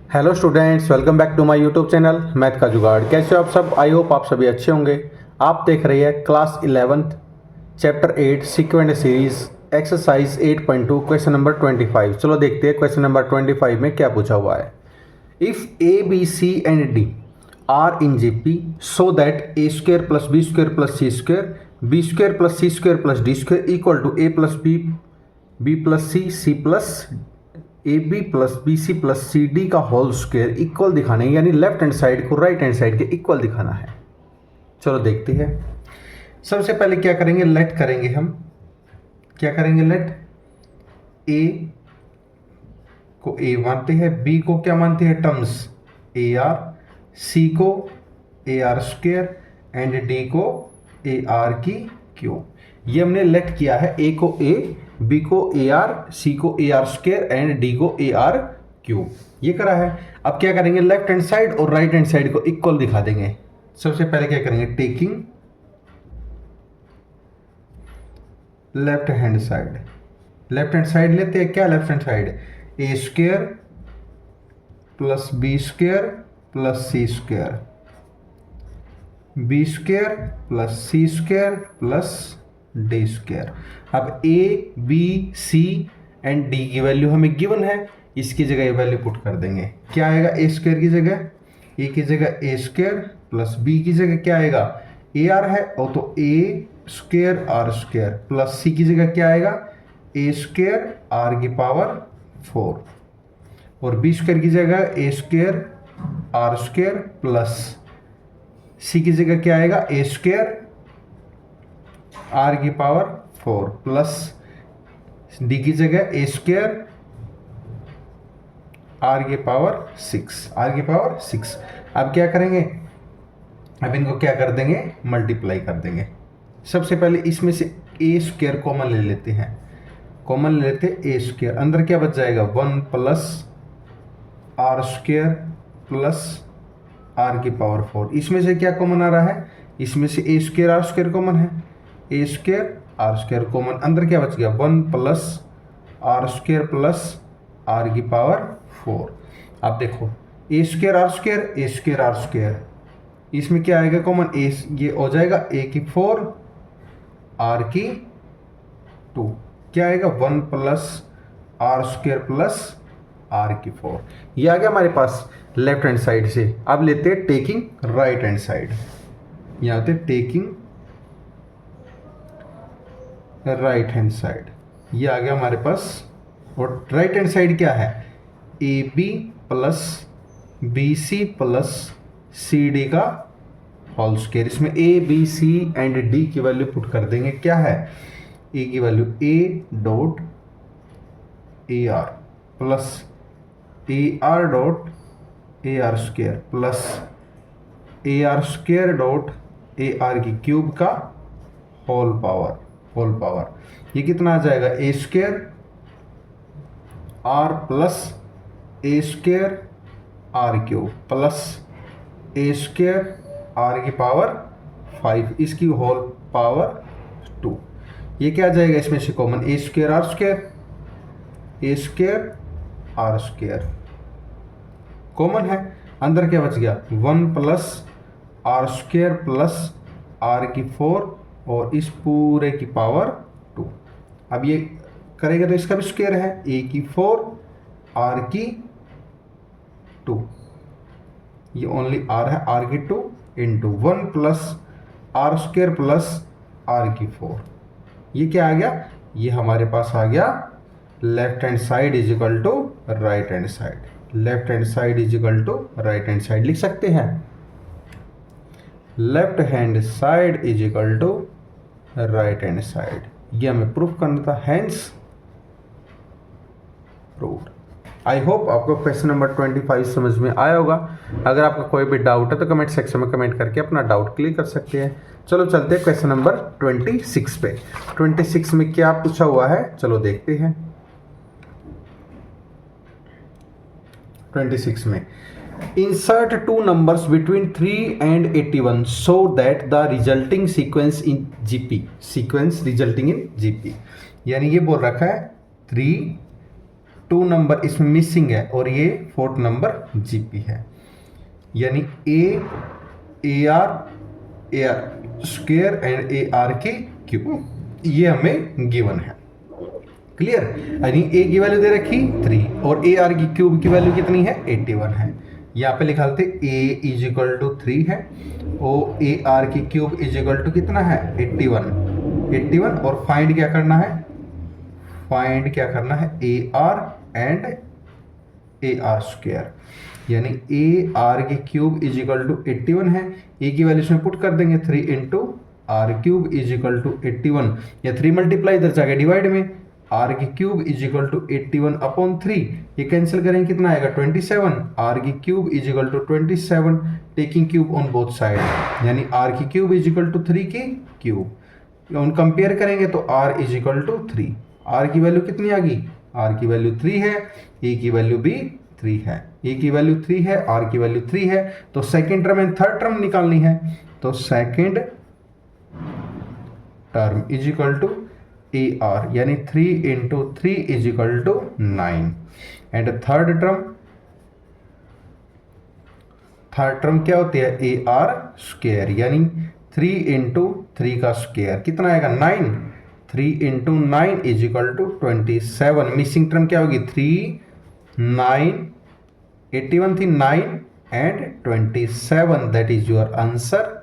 Hello students, welcome back to my YouTube channel math का जुगाड़। कैसे हो आप सब? आई होप आप सभी अच्छे होंगे। आप देख रहे हैं class 11th chapter 8 sequence series exercise 8.2 question number 25। चलो देखते हैं क्वेश्चन नंबर 25 में क्या पूछा हुआ है। If A B C and D are in GP so that A square plus B square plus C square B square plus C square plus D square equal to A plus B plus C plus A B plus B C plus C D का whole square equal दिखाना है, यानी left hand side को right hand side के equal दिखाना है। चलो देखते हैं। सबसे पहले क्या करेंगे, लेट करेंगे हम। क्या करेंगे, लेट ए को ए मानते हैं, बी को क्या मानते हैं, टर्म्स ए आर, सी को ए आर स्क्वेयर एंड डी को ए आर की क्यूब। ये हमने लेट किया है, ए को ए, बी को ए आर, सी को ए आर स्क्वेयर एंड डी को ए आर क्यूब, ये करा है। अब क्या करेंगे, लेफ्ट हैंड साइड और राइट हैंड साइड को इक्वल दिखा देंगे। सबसे पहले क्या करेंगे, taking left hand side. Left hand side लेते हैं, क्या left hand side, A square plus B square plus C square, B square plus C square plus D square. अब A B C and D की value हमें given है, इसकी जगह ये वैल्यू पुट कर देंगे। क्या आएगा, ए स्क्वेयर की जगह ए की जगह ए स्क्वेयर प्लस बी की जगह क्या आएगा, ए आर है और तो ए स्क्वेयर आर स्क्वेयर प्लस सी की जगह क्या आएगा, ए स्क्वेयर आर की पावर 4 और बी स्क्वेयर की जगह ए स्क्वेयर आर स्क्वेयर प्लस सी की जगह क्या आएगा, ए स्क्वेयर आर की पावर 4 प्लस डी की जगह ए स्क्वेयर आर की पावर 6। अब क्या करेंगे, अब इनको क्या कर देंगे, मल्टीप्लाई कर देंगे। सबसे पहले इसमें से ए स्क्वेयर कॉमन ले लेते हैं, कॉमन ले लेते ए स्क्वेयर, अंदर क्या बच जाएगा, 1 plus R square plus R की पावर 4। इसमें से क्या कॉमन आ रहा है, इसमें से A square R square common है, A square R square common, अंदर क्या बच गया, 1 plus R square plus R की पावर 4। अब देखो A square R square, A square R square, इसमें क्या आएगा कॉमन, ए ये हो जाएगा ए की 4 आर की 2, क्या आएगा 1 plus R square plus R की 4। ये आ गया हमारे पास लेफ्ट हैंड साइड से। अब लेते हैं टेकिंग राइट हैंड साइड, यहाँ पे टेकिंग राइट हैंड साइड, ये आ गया हमारे पास। और राइट हैंड साइड क्या है, A B plus B C plus C D का होल स्क्वायर। इसमें A B C and D की वैल्यू पुट कर देंगे। क्या है, ए की value A dot A R plus A R dot A R square plus A R square dot A R की क्यूब का होल पावर। ये कितना आ जाएगा, A square R plus A square R cube plus A square are की power 5, इसकी whole power 2। ये क्या आ जाएगा, इसमें से common A square R square, A square R square common है, अंदर क्या बच गया, 1 plus R square plus R की 4 और इस पूरे की पावर 2। अब ये करेगा तो इसका भी स्क्वायर है, ए की 4 आर की 2, ये ओनली आर है, आर की 2 into 1 plus R square plus R की 4। ये क्या आ गया, ये हमारे पास आ गया left hand side is equal to right hand side. Left hand side is equal to right hand side लिख सकते हैं, left hand side is equal to right hand side. ये हमें प्रूफ करना था, हैंस प्रूव्ड। आई होप आपको question number 25 समझ में आया होगा। अगर आपका कोई भी डाउट है तो कमेंट सेक्शन में कमेंट करके अपना डाउट क्लियर कर सकते हैं। चलो चलते हैं क्वेश्चन नंबर 26 पे। 26 में क्या पूछा हुआ है, चलो देखते हैं। 26 में insert two numbers between 3 and 81 so that the resulting sequence in GP, sequence resulting in GP, यानी ये बोल रखा है 3 2 नंबर इसमें मिसिंग है और ये 4th नंबर जीपी है, यानी A R square and A R की क्यूब, ये हमें गिवन है। क्लियर, यानी ए की वैल्यू दे रखी 3 और ए आर की क्यूब की वैल्यू कितनी है 81 है। यहाँ पे लिखा लेते ए इज इक्वल टू 3 है और ए आर की क्यूब इज इक्वल टू कितना है 81 और फाइंड क्या करना है, फाइंड क्या करना है A R and A R square, यानी ए आर की क्यूब इज इक्वल टू 81 है, ए की वैल्यू इसमें पुट कर देंगे 3 into R cube is equal to 81 या 3 मल्टीप्लाई इधर जाके डिवाइड में, आर की cube is equal to 81 upon 3, ये कैंसिल करेंगे कितना आएगा 27, आर की cube is equal to 27 taking cube on both side, यानी आर की क्यूब इज इक्वल टू 3 की क्यूब, उन कंपेयर करेंगे तो R is equal to 3, R की वैल्यू कितनी आ गई, आर की वैल्यू 3 है, ए की वैल्यू भी 3 है, ए की वैल्यू 3 है, आर की वैल्यू 3 है, तो second term and third term निकालनी है, तो second term is equal to A R, यानी 3 into 3 is equal to 9 and third term क्या होती है ए आर स्क्वायर, यानी 3 इंटू 3 का स्क्वायर कितना आएगा 9, 3 into 9 is equal to 27, missing term क्या होगी 3 9 81 थी 9 and 27, that is your answer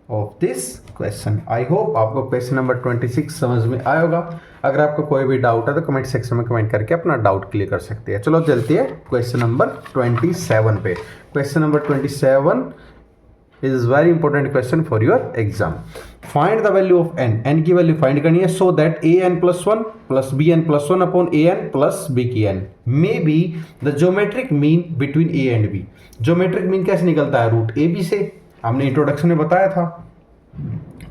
of this question. I hope आपको क्वेश्चन नंबर 26 समझ में आया होगा। अगर आपको कोई भी डाउट है तो कमेंट सेक्शन में कमेंट करके अपना डाउट क्लियर कर सकते हैं। चलो चलते हैं क्वेश्चन नंबर 27 पे। Question number 27 is very important question for your exam. Find the value of N, N की वैल्यू फाइंड करनी है so that A N plus 1 plus B N plus 1 upon A N plus B की N may be the geometric mean between A and B. Geometric mean कैसे निकलता है, root A B से, हमने introduction में बताया था।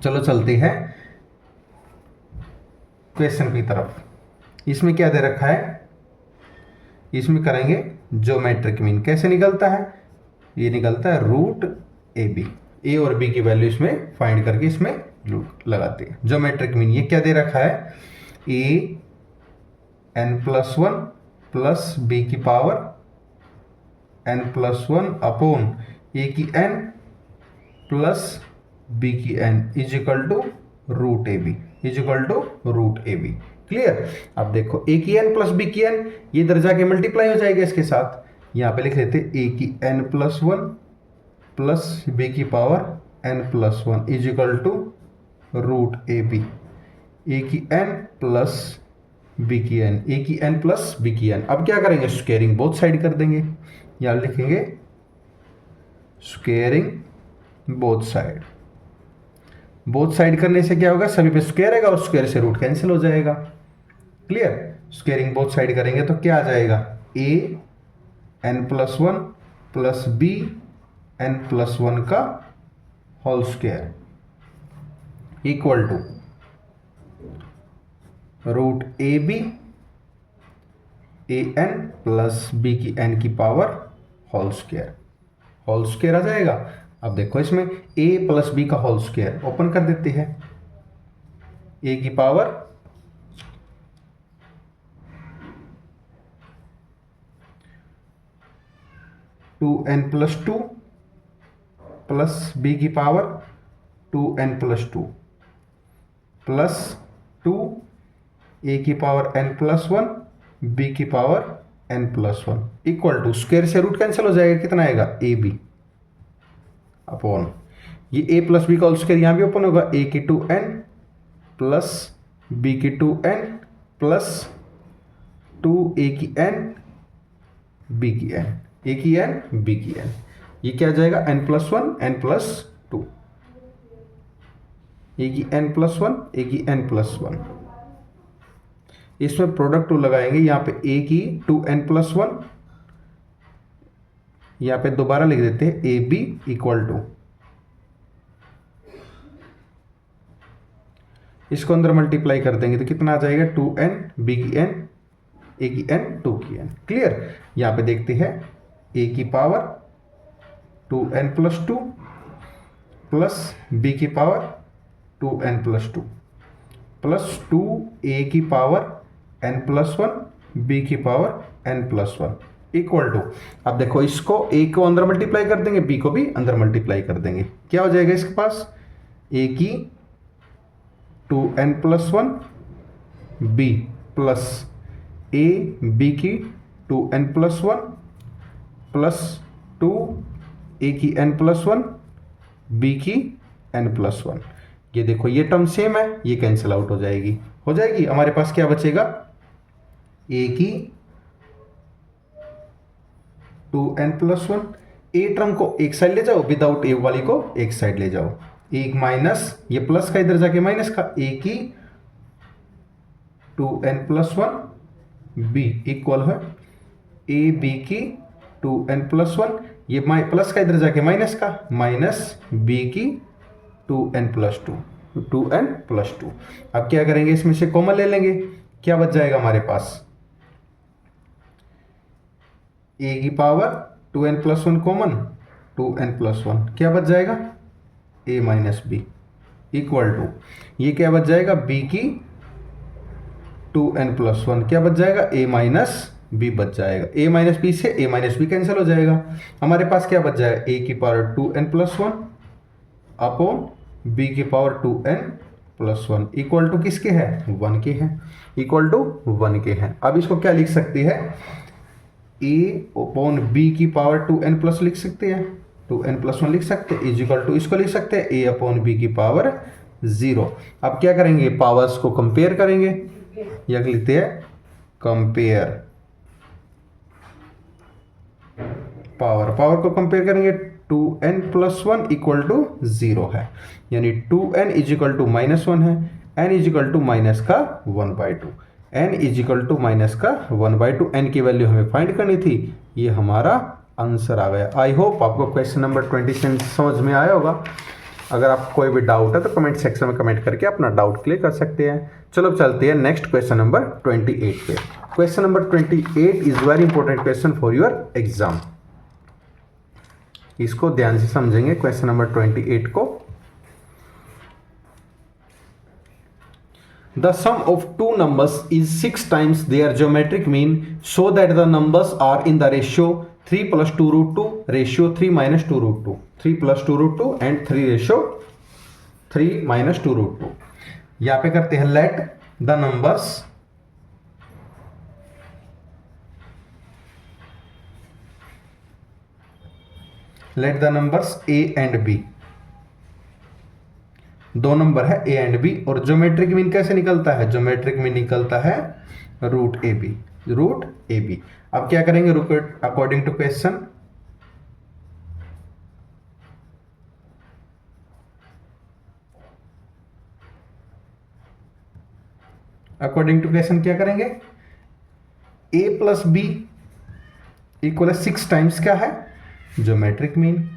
चलो चलते हैं क्वेश्चन की तरफ। इसमें क्या दे रखा है, इसमें करेंगे ज्योमेट्रिक मीन, कैसे निकलता है, ये निकलता है रूट ए बी, ए और बी की वैल्यू इसमें फाइंड करके इसमें रूट लगाते हैं। ज्योमेट्रिक मीन ये क्या दे रखा है, A N plus 1 plus B की power N plus 1 upon A की एन प्लस बी की N is equal to root A B, is equal to root A B. Clear, अब देखो ए की एन प्लस बी की N ये इधर जाके मल्टीप्लाई हो जाएगा इसके साथ, यहां पे लिख लेते ए की एन प्लस 1 प्लस बी की power N plus 1 is equal to root A B, ए की एन प्लस बी की एन, ए की एन प्लस बी की एन। अब क्या करेंगे, स्क्वेयरिंग बोथ साइड कर देंगे, यहां लिखेंगे squaring both side. Both side करने से क्या होगा, सभी पे स्क्वायर आएगा और स्क्वायर से रूट कैंसिल हो जाएगा। क्लियर, स्क्वेयरिंग बोथ साइड करेंगे तो क्या आ जाएगा, a N plus 1 plus B N plus 1 का whole square equal to root A B a N plus B की एन की पावर होल स्क्वायर आ जाएगा। अब देखो इसमें a प्लस बी का होल स्क्वायर ओपन कर देते हैं, a की power two n plus 2 plus B की power 2n plus 2 plus 2 a की पावर n प्लस 1 b की power n plus 1 equal to, square से रूट कैंसिल हो जाएगा, कितना आएगा ए बी अपॉन ये a प्लस बी का होल स्क्वायर यहां भी ओपन होगा, a की 2n प्लस b की 2n प्लस 2a की n b की n, a की n b की n, ये क्या आ जाएगा n plus 1 n plus 2, a की n प्लस 1 a की n प्लस 1। इसमें प्रोडक्ट टू लगाएंगे, यहां पे a की 2n प्लस 1, यहां पे दोबारा लिख देते हैं ए बी इक्वल टू, इसको अंदर मल्टीप्लाई कर देंगे तो कितना आ जाएगा 2n बी की n ए की n 2 की n। क्लियर, यहां पे देखते हैं a की power 2n plus 2 plus b की power 2n plus 2 plus 2a की पावर n प्लस 1 बी की power n plus one equal to, अब देखो इसको a को अंदर मल्टीप्लाई कर देंगे, b को भी अंदर मल्टीप्लाई कर देंगे, क्या हो जाएगा इसके पास a की 2n plus one b plus a b की 2n plus one plus 2 a की n प्लस वन b की n प्लस वन। ये देखो ये टर्म सेम है, ये कैंसिल आउट हो जाएगी, हमारे पास क्या बचेगा a की 2n plus one, a term को एक साइड ले जाओ, विदाउट ए वाली को एक साइड ले जाओ, एक माइनस ये प्लस का इधर जाके माइनस का, ए की 2n plus one B equal है ए बी की 2n प्लस वन, ये प्लस का इधर जाके माइनस का, माइनस बी की 2n plus two, 2n plus two. अब क्या करेंगे इसमें से कॉमन ले लेंगे, क्या बच जाएगा हमारे पास a की power 2n plus one common, 2n plus one क्या बच जाएगा a minus B equal to, ये क्या बच जाएगा b की 2n प्लस वन क्या बच जाएगा a माइनस बी बच जाएगा, a माइनस बी से a माइनस बी कैंसिल हो जाएगा, हमारे पास क्या बच जाएगा a की power 2n plus one upon b की power 2n plus one equal to किसके है 1 के हैं, इक्वल टू 1 के हैं। अब इसको क्या लिख सकते हैं a अपॉन b की पावर 2n प्लस लिख सकते हैं, 2n प्लस वन लिख सकते हैं, इजिकल टू इसको लिख सकते हैं a अपॉन b की पावर 0। अब क्या करेंगे पावर्स को कंपेयर करेंगे, या लिखते हैं कंपेयर पावर को कंपेयर करेंगे, 2n plus one equal to 0 है, यानी 2n is equal to minus one है, n इजिकल टू माइनस का 1/2, n इजिकल टू माइनस का 1/2, n की वैल्यू हमें फाइंड करनी थी, ये हमारा आंसर आ गया। आई होप आपको क्वेश्चन नंबर 20 समझ में आया होगा। अगर आपको कोई भी डाउट है तो कमेंट सेक्शन में कमेंट करके अपना डाउट क्लियर कर सकते हैं। चलो चलते हैं नेक्स्ट क्वेश्चन नंबर 28 पे। Question number 28 is very important question for your exam, इसको ध्यान से समझेंगे क्वेश्चन नंबर 28 को। The sum of two numbers is 6 times their geometric mean so that the numbers are in the ratio 3 plus 2 root 2 ratio 3 minus 2 root 2, 3 plus 2 root 2 and 3 ratio 3 minus 2 root 2। यहाँ पे करते हैं let the numbers a and b, दो number है a and b, और geometric mean कैसे निकलता है, ज्योमेट्रिक मीन निकलता है रूट ए बी। अब क्या करेंगे अकॉर्डिंग टू क्वेश्चन, क्या करेंगे a plus B equal 6 times क्या है ज्योमेट्रिक मीन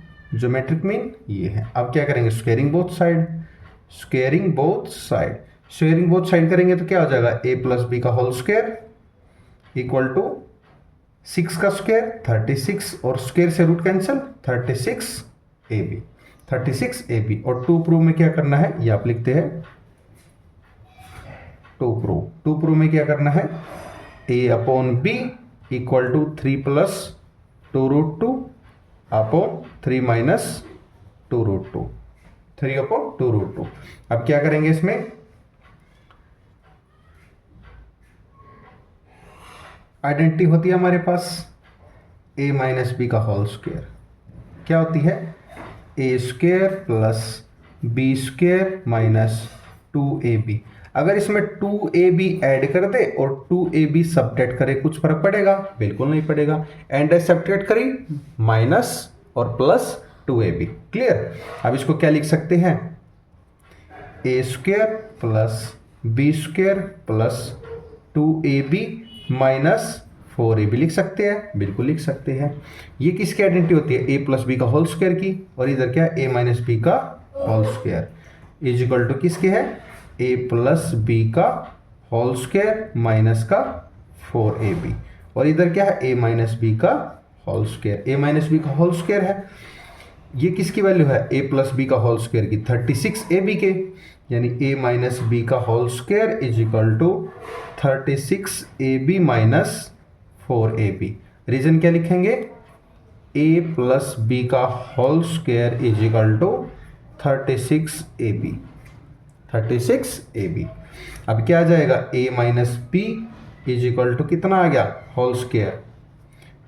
ये है। अब क्या करेंगे स्क्वेयरिंग बोथ साइड करेंगे तो क्या हो जाएगा a प्लस बी का होल स्क्वायर इक्वल टू 6 का स्क्वायर 36, और स्क्वायर से रूट कैंसिल 36ab, और 2 प्रूव में क्या करना है, ये आप लिखते हैं 2 प्रूव में क्या करना है a upon b equal to 3 plus 2 root 2 upon 3 minus 2 root 2, 3 upon 2 root 2। अब क्या करेंगे इसमें आइडेंटिटी होती है हमारे पास a माइनस बी का होल स्क्वायर, क्या होती है a square plus B square minus 2ab। अगर इसमें 2ab ऐड कर दे और 2ab सब्ट्रैक्ट करे कुछ फर्क पड़ेगा, बिल्कुल नहीं पड़ेगा, एंड सब्ट्रैक्ट करी माइनस और प्लस 2ab, क्लियर। अब इसको क्या लिख सकते हैं a square plus B square plus 2ab minus 4ab लिख सकते हैं, बिल्कुल लिख सकते हैं। ये किसकी आइडेंटिटी होती है a प्लस बी का होल स्क्वायर की, और इधर क्या है a माइनस बी का whole square is equal to किसके है a प्लस बी का होल स्क्वायर माइनस का 4ab, और इधर क्या है a माइनस बी का whole square, a minus B का होल स्क्वायर है, ये किसकी वैल्यू है a प्लस बी का होल स्क्वायर की 36ab के, यानी a माइनस बी का whole square is equal to 36ab minus 4ab। Reason क्या लिखेंगे, a प्लस बी का whole square is equal to 36ab। 36ab। अब क्या आ जाएगा, a minus B is equal to कितना आ गया, होल स्क्वायर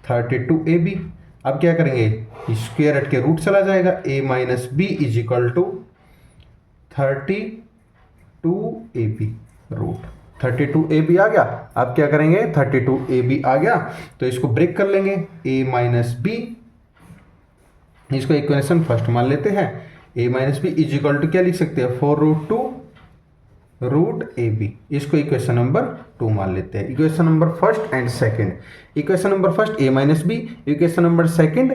32ab। अब क्या करेंगे, स्क्वायर हट के रूट चला जाएगा, a minus B is equal to 32ab root 32ab आ गया। अब क्या करेंगे, 32ab आ गया तो इसको ब्रेक कर लेंगे, a माइनस बी, इसको इक्वेशन फर्स्ट मान लेते हैं, a minus B is equal to क्या लिख सकते हैं, 4√2 रूट ए बी। इसको इक्वेशन नंबर 2 मान लेते हैं। Equation number first and second, equation number first a minus B, equation number second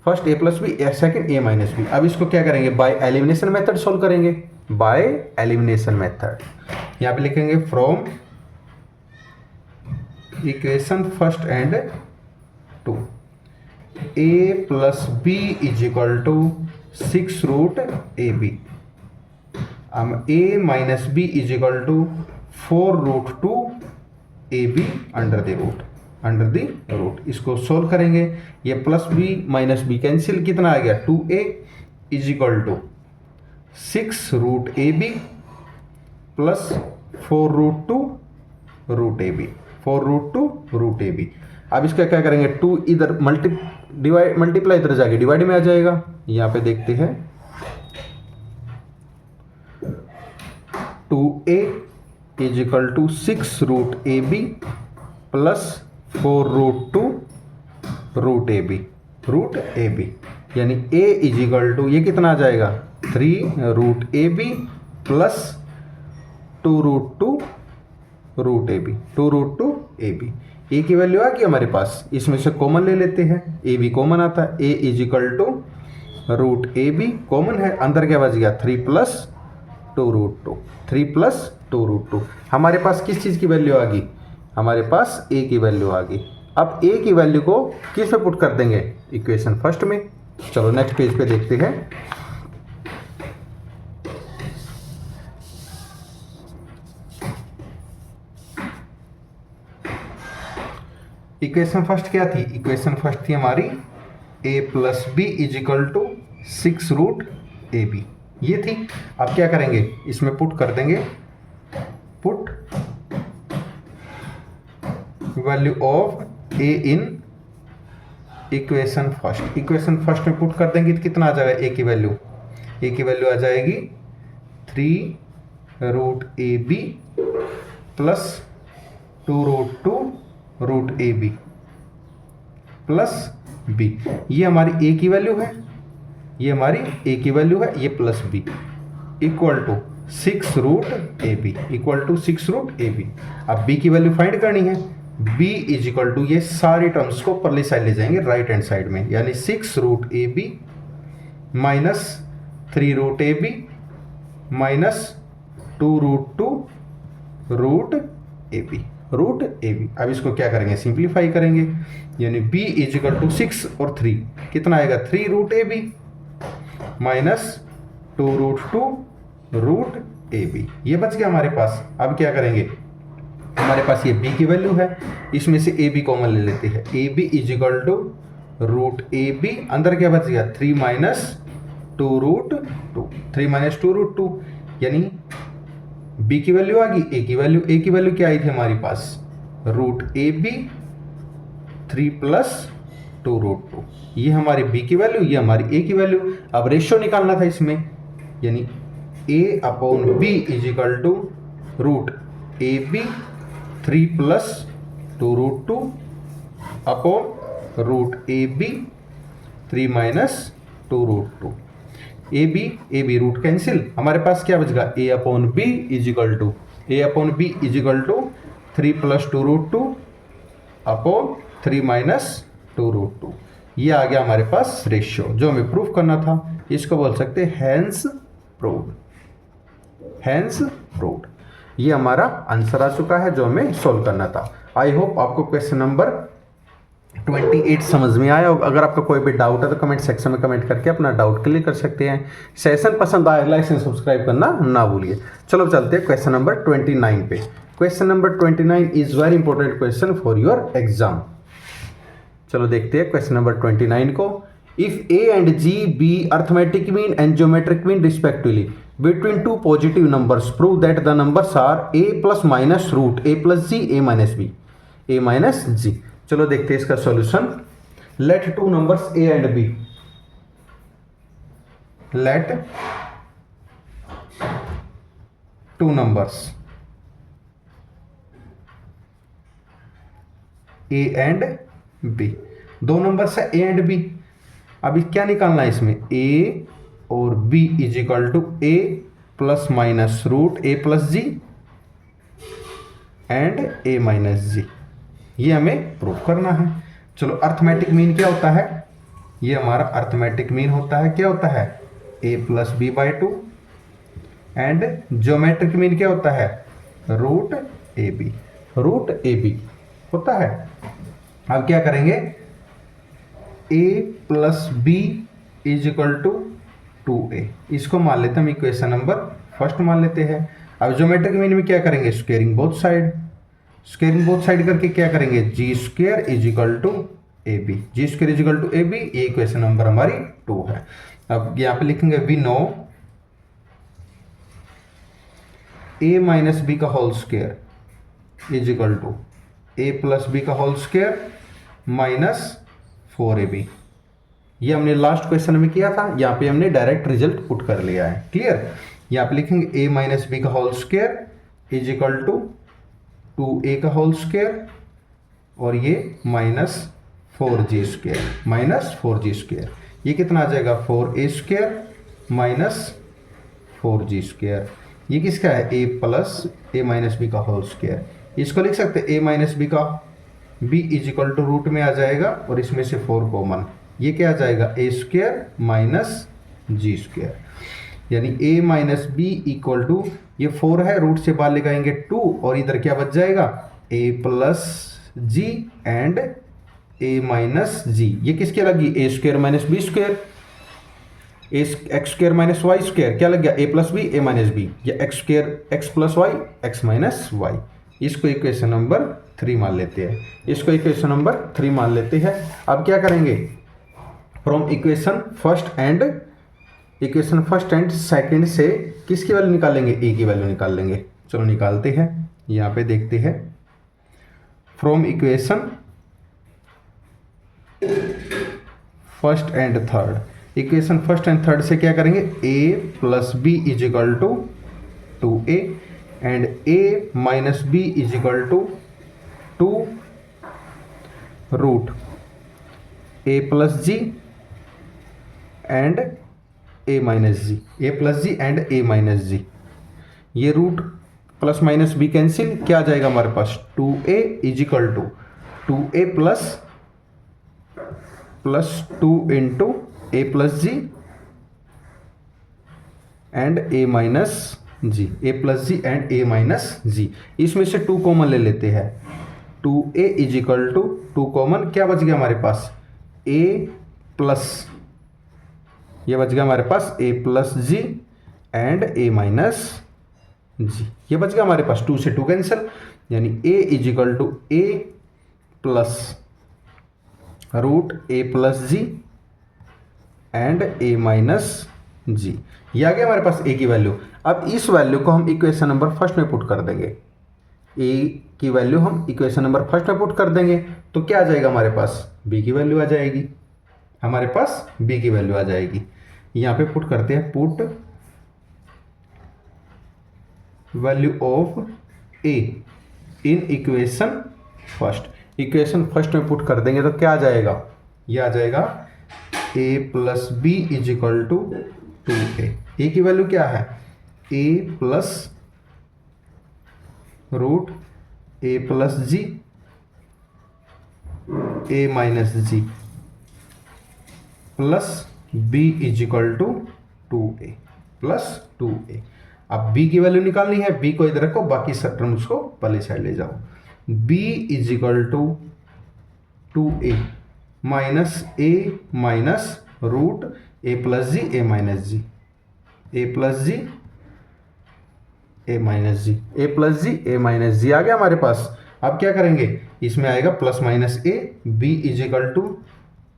first a plus B, second a minus B. अब इसको क्या करेंगे, बाय एलिमिनेशन मेथड सोल्व करेंगे, बाय एलिमिनेशन मेथड। यहाँ पे लिखेंगे from equation first and 2 a plus B is equal to 6 root A B. a minus B is equal to 4√2 A B under the root. इसको solve करेंगे, ये plus B minus B cancel, कितना आ गया, 2a is equal to 6 root A B plus 4√2 root A B, 4√2 root A B. अब इसका क्या करेंगे, 2 इधर मल्टीप्लाई इधर जाके डिवाइड में आ जाएगा। यहाँ पे देखते हैं 2a is equal to 6 root A B plus 4√2 root A b, यानी a इज इक्वल टू ये कितना आ जाएगा, 3 root A B plus 2√2 root A b, 2√2 A B. ए की वैल्यू आ गई हमारे पास, इसमें से कॉमन ले लेते हैं, ए बी कॉमन आता है, a is equal to root A B common है, अंदर क्या बच गया, 3 प्लस 2√2, 3 प्लस 2√2। हमारे पास किस चीज़ की वैल्यू आ गई, हमारे पास a की वैल्यू आ गई। अब a की वैल्यू को किस में पुट कर देंगे, इक्वेशन फर्स्ट में। चलो नेक्स्ट पेज पे देखते हैं। इक्वेशन फर्स्ट क्या थी, इक्वेशन फर्स्ट थी हमारी a plus B is equal to 6 root A B, ये थी। अब क्या करेंगे, इसमें पुट कर देंगे, put value of a in equation first. Equation first में पुट कर देंगे तो कितना आ जाएगा, a की वैल्यू आ जाएगी 3 root A B plus 2√2 root A B plus B. ये हमारी a की वैल्यू है, ये हमारी a की वैल्यू है, ये plus b equal to 6 root A B, equal to 6 root A B. अब b की वैल्यू फाइंड करनी है, b इज इक्वल टू ये सारे टर्म्स को परली साइड ले जाएंगे राइट हैंड साइड में, यानी 6 रूट ए बी माइनस 3 रूट ए बी माइनस 2√2 रूट ए बी। अब इसको क्या करेंगे, सिंप्लीफाई करेंगे, यानी b इज इक्वल टू 6 और 3 कितना आएगा, 3 root A B minus 2√2 root A B, ये बच गया हमारे पास। अब क्या करेंगे, हमारे पास ये b की वैल्यू है, इसमें से ए बी कॉमन ले लेते हैं, A B is equal to root A B, अंदर क्या बच गया, 3 माइनस 2√2, 3 माइनस 2√2, यानी b की वैल्यू आ गई, a की वैल्यू क्या आई थी हमारे पास, रूट ए बी 3 प्लस 2√2, ये हमारी b की वैल्यू, ये हमारी a की वैल्यू। अब रेशियो निकालना था इसमें, यानी a upon b is equal to root A B 3 plus 2√2 upon root A B 3 minus 2√2। A B root cancel, हमारे पास क्या बच गया, a upon B is equal to 3 plus 2√2 upon 3 minus 2√2। ये आ गया हमारे पास रेशियो, जो हमें प्रूफ करना था। इसको बोल सकते हैं हैंस प्रूव्ड। ये हमारा आंसर आ चुका है जो हमें सॉल्व करना था। आई होप आपको क्वेश्चन नंबर 28 समझ में आया होगा। अगर आपका कोई भी डाउट है तो कमेंट सेक्शन में कमेंट करके अपना डाउट क्लियर कर सकते हैं। सेशन पसंद आए लाइक एंड सब्सक्राइब करना ना भूलिए। चलो चलते हैं क्वेश्चन नंबर 29 पे। Question number 29 is very important question for your exam. चलो देखते हैं क्वेश्चन नंबर 29 को। If A and G be arithmetic mean and geometric mean respectively between two positive numbers, prove that the numbers are a plus minus root a plus g a minus b a minus g। चलो देखते हैं इसका solution. Let two numbers a and b, let two numbers a and b, दो numbers है a and b। अभी क्या निकालना है इसमें, a और b is equal to a plus minus root a plus ji and a minus g, ये हमें प्रूव करना है। चलो अर्थमेटिक मीन क्या होता है, ये हमारा अर्थमेटिक मीन होता है, क्या होता है a plus B by two, and geometric mean क्या होता है रूट ए बी होता है। अब क्या करेंगे, a plus B is equal to 2a, इसको मान लेते हैं हम इक्वेशन नंबर फर्स्ट मान लेते हैं। अब ज्योमेट्रिक मीन में क्या करेंगे, स्क्वेयरिंग बोथ साइड करके क्या करेंगे, g square is equal to a b, g square is equal to a B, ये इक्वेशन नंबर हमारी 2 है। अब यहाँ पे लिखेंगे we know a minus B का whole square is equal to a plus B का होल स्क्वेयर माइनस 4ab। ये हमने लास्ट क्वेश्चन में किया था, यहाँ पे हमने डायरेक्ट रिजल्ट पुट कर लिया है। क्लियर, यहाँ पे लिखेंगे a माइनस बी का whole square is equal to 2a का होल स्क्वेयर और ये माइनस 4g स्क्वेयर, ये कितना आ जाएगा 4a square minus 4g square. ये किसका है, a plus a minus B का होल स्क्वेयर। इसको लिख सकते हैं a माइनस बी का b is equal to root में आ जाएगा और इसमें से 4 कॉमन, ये क्या आ जाएगा a square minus G square, यानी a minus B equal to, ये 4 है रूट से बाहर लगाएंगे 2 और इधर क्या बच जाएगा a plus ji and a minus g. ये किसके लगी, a square minus b square, x square minus y square, क्या लग गया a plus b a minus b, या x square x plus y x minus y. इसको equation number 3 मान लेते हैं, इसको इक्वेशन नंबर 3 मान लेते हैं। अब क्या करेंगे, from equation first and second से किसकी वैल्यू निकालेंगे, ए की वैल्यू निकाल लेंगे। चलो निकालते हैं, यहाँ पे देखते हैं from equation first and third, equation first and third से क्या करेंगे, a plus B is equal to 2a and a minus B is equal to 2 root a plus ji and a minus g, a plus ji and a minus g. ये root plus minus b cancel, क्या आ जाएगा हमारे पास 2a is equal to 2a plus 2 into a plus ji and a minus g, a plus ji and a minus g. इसमें से 2 common ले लेते हैं, 2a is equal to 2 common, क्या बच गया हमारे पास a प्लस, ये बच गया हमारे पास a plus ji and a minus g, ये बच गया हमारे पास 2 से 2 कैंसिल, यानी a is equal to a plus root a plus ji and a minus g. ये आ गया हमारे पास a की वैल्यू। अब इस वैल्यू को हम इक्वेशन नंबर फर्स्ट में पुट कर देंगे, a की वैल्यू हम इक्वेशन नंबर फर्स्ट में पुट कर देंगे तो क्या आ जाएगा हमारे पास, b की वैल्यू आ जाएगी, हमारे पास b की वैल्यू आ जाएगी। यहाँ पे पुट करते हैं, put value of a in equation first में पुट कर देंगे तो क्या आ जाएगा, ये आ जाएगा a plus B is equal to 2a। a की वैल्यू क्या है, a plus root a plus G a minus G plus b is equal to 2a plus 2a। अब b की वैल्यू निकालनी है, b को इधर रखो, बाकी सब टर्म्स को पहले साइड ले जाओ। b is equal to 2a minus a minus root A plus g a minus g, a plus g a minus g, a plus g a minus g आ गया हमारे पास। अब क्या करेंगे, इसमें आएगा plus minus a, B is equal to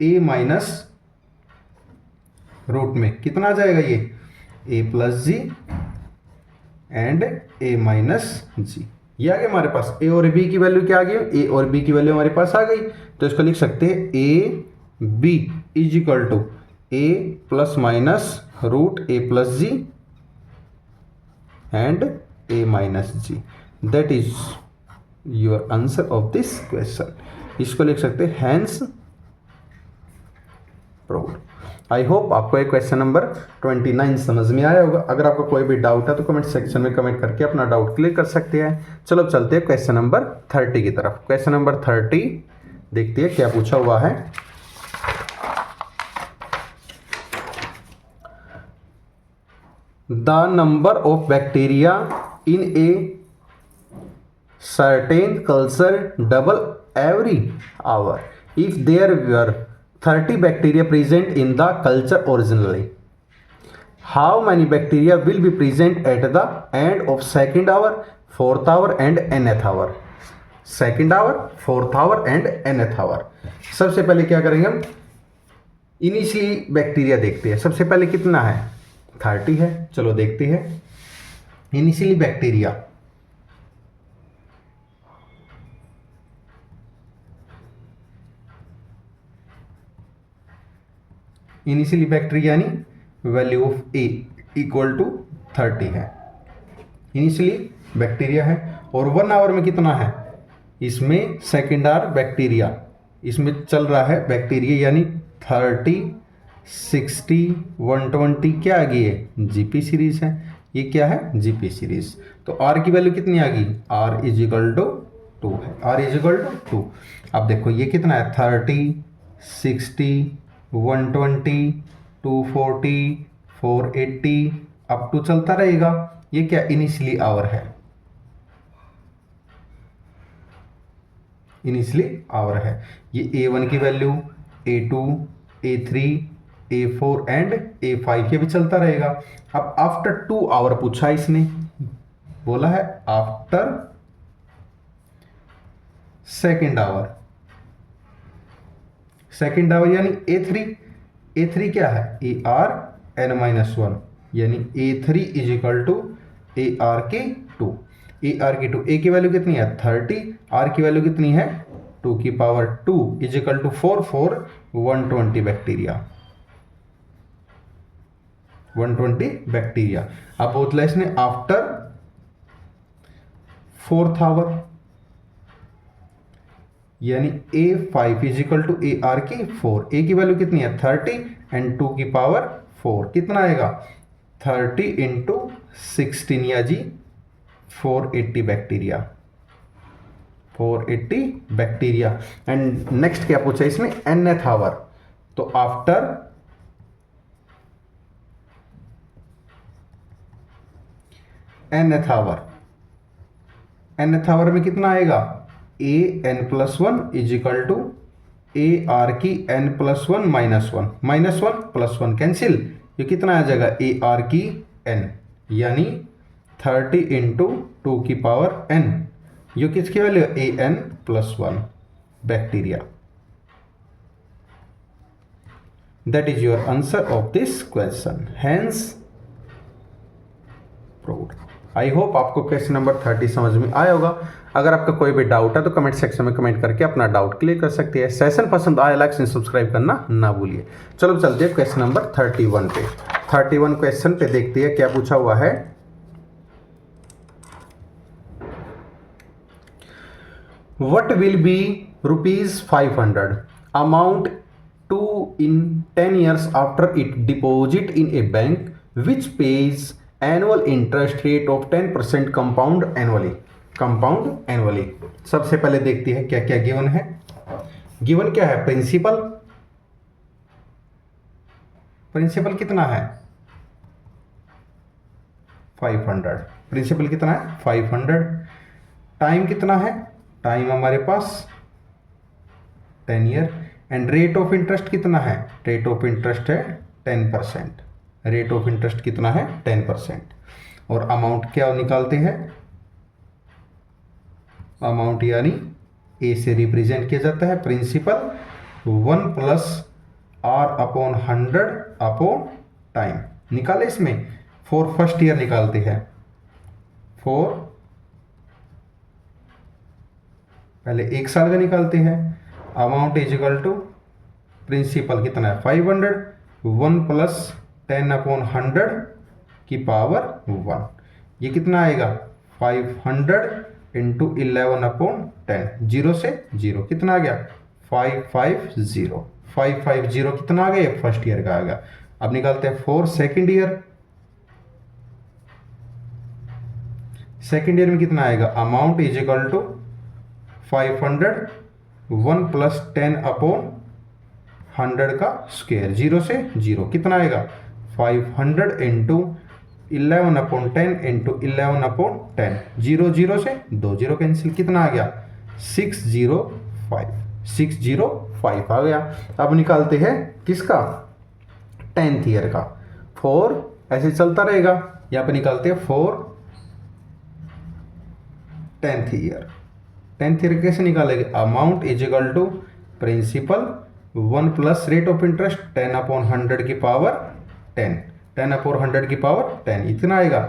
a minus root में कितना आ जाएगा ये a plus ji and A minus g, ये आ गया हमारे पास। ए और बी की वैल्यू क्या आ गई, ए और बी की वैल्यू हमारे पास आ गई, तो इसको लिख सकते हैं A B is equal to A plus minus root A plus ji and A minus G, that is your answer of this question. इसको लिख सकते हैं हैंस प्रूव्ड। आई होप आपको ये क्वेश्चन नंबर 29 समझ में आया होगा। अगर आपको कोई भी डाउट है तो कमेंट सेक्शन में कमेंट करके अपना डाउट क्लियर कर सकते हैं। चलो चलते हैं क्वेश्चन नंबर 30 की तरफ। क्वेश्चन नंबर 30 देखते हैं क्या पूछा हुआ है। The number of bacteria in a certain culture double every hour if there were 30 bacteria present in the culture originally. How many bacteria will be present at the end of second hour, fourth hour and nth hour? Second hour, fourth hour and nth hour. सबसे पहले क्या करेंगे हम, initially bacteria देखते हैं। सबसे पहले कितना है, 30 है। चलो देखते हैं इनिशियली बैक्टीरिया। इनिशियली बैक्टीरिया यानी value of A equal to 30 है, इनिशियली बैक्टीरिया है। और 1 आवर में कितना है, इसमें सेकेंड आवर बैक्टीरिया, इसमें चल रहा है बैक्टीरिया यानी 30, 60, 120 क्या आ गई है, जीपी सीरीज है। ये क्या है, जीपी सीरीज। तो आर की वैल्यू कितनी आ गई, आर इज इक्वल टू 2 है, आर इज इक्वल टू 2। अब देखो ये कितना है, 30, 60, 120, 240, 480 अप टू चलता रहेगा। ये क्या इनिशियली आवर है, इनिशियली आवर है। ये A1 की value, A2, A3, A4 and A5 ये भी चलता रहेगा। अब आफ्टर 2 आवर पूछा इसने, बोला है after second hour. Second hour यानी A3 क्या है, AR(n-1) यानी A3 is equal to AR(2). AR(2), A की वैल्यू कितनी है 30, R की वैल्यू कितनी है 2 की power 2 is equal to 4 for 120 bacteria, 120 bacteria. अब बोतला इसने आफ्टर 4th आवर यानी A5 is equal to AR(4). A की वैल्यू कितनी है 30 एंड 2 की पावर 4 कितना आएगा 30 इंटू 16 या जी 480 बैक्टीरिया, 480 बैक्टीरिया। एंड नेक्स्ट क्या पूछा इसमें, nth आवर। तो after nth hour, nth hour में कितना आएगा AN+1 is equal to AR की n+1 -1, -1 +1 कैंसिल, ये कितना आ जाएगा AR की n यानी 30 इंटू 2 की पावर n, ये किसकी value AN+1 bacteria. That is your answer of this question, hence proved. I hope आपको क्वेश्चन नंबर 30 समझ में आया होगा। अगर आपका कोई भी डाउट है तो कमेंट सेक्शन में कमेंट करके अपना डाउट क्लियर कर सकते हैं। सेशन पसंद आया लाइक एंड सब्सक्राइब करना ना भूलिए। चलो चलते हैं क्वेश्चन नंबर 31 पे। 31 क्वेश्चन पे देखते हैं क्या पूछा हुआ है। What will be ₹500 amount to in 10 years after it deposit in a bank which pays annual interest rate of 10% compound annually। सबसे पहले देखते हैं क्या क्या गिवन है। गिवन क्या है, प्रिंसिपल कितना है 500, प्रिंसिपल कितना है 500। टाइम कितना है, टाइम हमारे पास 10 year. And rate of interest कितना है? रेट ऑफ इंटरेस्ट है 10%। रेट ऑफ इंटरेस्ट कितना है? 10%। और अमाउंट क्या निकालते हैं? अमाउंट यानी ए से रिप्रेजेंट किया जाता है principal 1 plus R upon 100 upon time. निकाले इसमें फॉर फर्स्ट ईयर निकालते हैं। फॉर पहले 1 साल का निकालते हैं। Amount is equal to principal कितना है? 500, 1 प्लस 10 अपॉन 100 की पावर 1। ये कितना आएगा? 500 इंटू 11 अपॉन 10। 0 से 0 कितना आ गया? 550। 550 कितना आ गया? फर्स्ट ईयर का आ गया। अब निकालते हैं for second year. Second year में कितना आएगा? Amount is equal to 500, 1 plus 10 upon 100 का स्क्वायर। 0 से 0 कितना आएगा? 500 इंटू 11 अपॉन 10 इंटू 11 अपॉन 10। 0 0 से 2 0 कैंसिल, कितना आ गया? 605। 605 आ गया। अब निकालते हैं किसका? 10th ईयर का। फॉर ऐसे चलता रहेगा। यहाँ पे निकालते हैं for 10th year. 10th year कैसे निकालेंगे? Amount is equal to principal 1 plus rate of interest 10 upon 100 की पावर 10। 10 अपॉन 100 की पावर 10 इतना आएगा।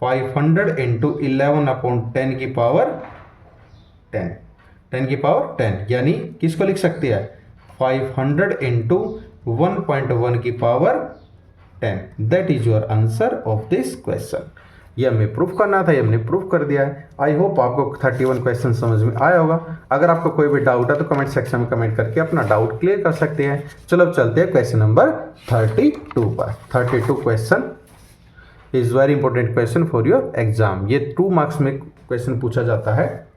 500 इंटू 11 अपॉन 10 की पावर 10। 10 की पावर 10 यानी किसको लिख सकते हैं? 500 इंटू 1.1 की power 10। That is your answer of this question. ये हमें प्रूफ करना था, ये हमने प्रूफ कर दिया है। आई होप आपको 31 क्वेश्चन समझ में आया होगा। अगर आपको कोई भी डाउट है तो कमेंट सेक्शन में कमेंट करके अपना डाउट क्लियर कर सकते हैं। चलो अब चलते हैं क्वेश्चन नंबर 32 पर। 32 question is very important question for your exam. ये 2 मार्क्स में क्वेश्चन पूछा जाता है।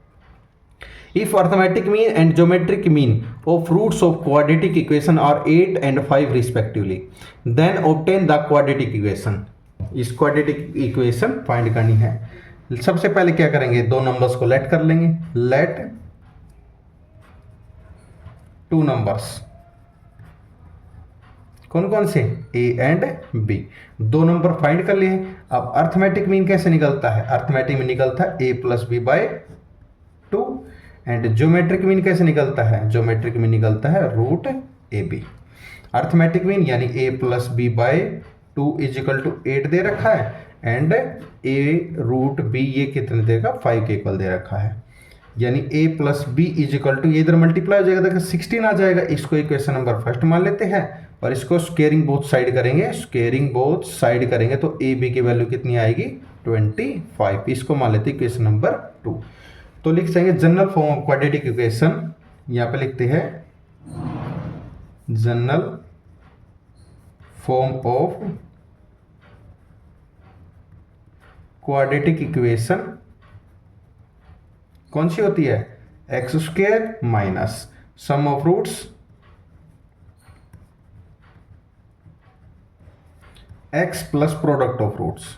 If arithmetic mean and geometric mean of roots of quadratic equation are 8 and 5 respectively, then obtain the quadratic equation. इस quadratic equation find करनी है। सबसे पहले क्या करेंगे? 2 नंबर्स को लेट कर लेंगे। लेट 2 नंबर्स कौन कौन से? A and B। 2 number find कर लिए। अब अर्थमेटिक मीन कैसे निकलता है? अर्थमेटिक मीन निकलता है A plus B by 2। And geometric mean कैसे निकलता है? ज्योमेट्रिक मीन निकलता है रूट AB। अर्थमेटिक मीन यानी A plus B by 2 is equal to 8 दे रखा है एंड A रूट B ये कितने देगा? 5 के इक्वल दे रखा है। यानी A plus B is equal to ये इधर मल्टीप्लाई हो जाएगा, देखो 16 आ जाएगा। इसको इक्वेशन नंबर फर्स्ट मान लेते हैं और इसको स्क्वेयरिंग बोथ साइड करेंगे। स्क्वेयरिंग बोथ साइड करेंगे तो A B की वैल्यू कितनी आएगी? 25। इसको मान लेते हैं इक्वेशन नंबर 2। तो लिख जाएंगे general form of quadratic equation. यहाँ पे लिखते हैं general form of quadratic equation कौन सी होती है? X square minus sum of roots x plus product of roots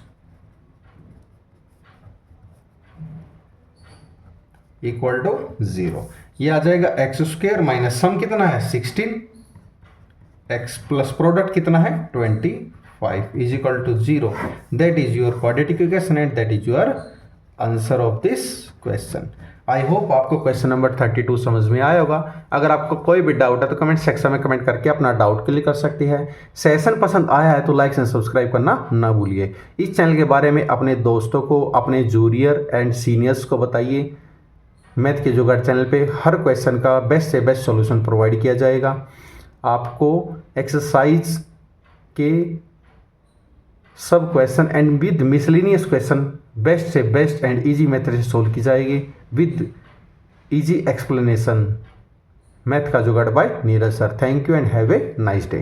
equal to 0। ये आ जाएगा एक्स स्क्वायर माइनस सम कितना है? 16। एक्स प्लस प्रोडक्ट कितना है? 25 is equal to 0। That is your quadratic equation and that is your answer of this question. I hope आपको question number 32 समझ में आया होगा। अगर आपको कोई भी डाउट है तो कमेंट सेक्शन में कमेंट करके अपना डाउट क्लियर कर सकती है। सेशन पसंद आया है तो लाइक एंड सब्सक्राइब करना ना भूलिए। इस चैनल के बारे में अपने दोस्तों को, अपने जूनियर एंड सीनियर्स को बताइए। मैथ के जुगाड़ चैनल पे हर क्वेश्चन का बेस्ट से बेस्ट सॉल्यूशन प्रोवाइड किया जाएगा। आपको एक्सरसाइज के सब question and with miscellaneous question best से बेस्ट एंड इजी मेथड से सोल्व की जाएगी विद इजी एक्सप्लेनेशन। मैथ का जुगाड़ by Neeraj sir. Thank you and have a nice day.